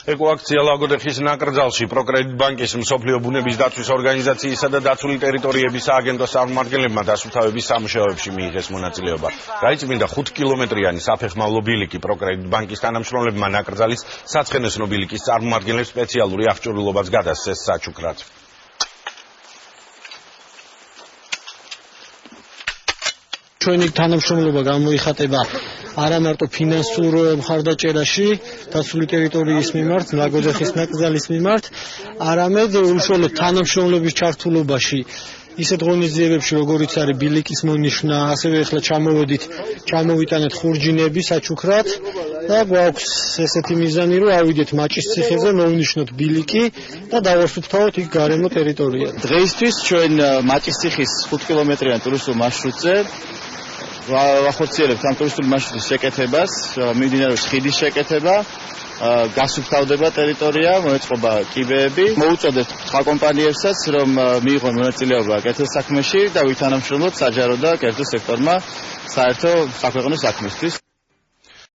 ეკოაქცია ლაგოდეხის ნაკრძალში პროკრედიტ ბანკის მსოფლიო ბუნების დაცვის ორგანიზაციისა და დაცული ტერიტორიების სააგენტოს წარმომადგენლებმა დასუფთავების სამუშაოებში მიიღეს მონაწილეობა. გაიწმინდა 5 კილომეტრიანი საფეხმავლო ბილიკი პროკრედიტ ბანკის თანამშრომლებმა ნაკრძალის საცხენოსნო ბილიკის წარმომადგენლებს სპეციალური აღჭურვილობაც გადასცეს საჩუქრად. ჩვენი თანამშრომლობა გამოიხატება არა მარტო ფინანსურ მხარდაჭერაში დაცული ტერიტორიის მიმართ, ლაგოდეხის ნაკრძალის მიმართ, არამედ უშუალოდ თანამშრომლობის ჩართულობაში ისეთ ღონისძიებებში, როგორიც არის ბილიკის მონიშნა, ასევე ახლა ჩამოვიტანეთ ხურჯინები საჩუქრად და გვაქვს ესეთი მიზანი, რომ ავიდეთ მაჭისციხეზე, მოვნიშნოთ ბილიკი და დავასუფთავოთ იქ გარემო ტერიტორია. დღეისთვის ჩვენ მაჭისციხის 5 კილომეტრიან ტურისტულ მარშრუტზე ვახორციელებთ ამ ტურისტული მარშრუტის შეკეთებას, მიმდინარეობს ხიდის შეკეთება, გასუფთავდება ტერიტორია, მოეწყობა კიბეები. მოვუწოდებთ სხვა კომპანიებსაც, რომ მიიღონ მონაწილეობა კეთილ საქმეში და ვითანამშრომლოთ საჯარო და კერძო სექტორმა საერთო საქვეყნო საქმისთვის.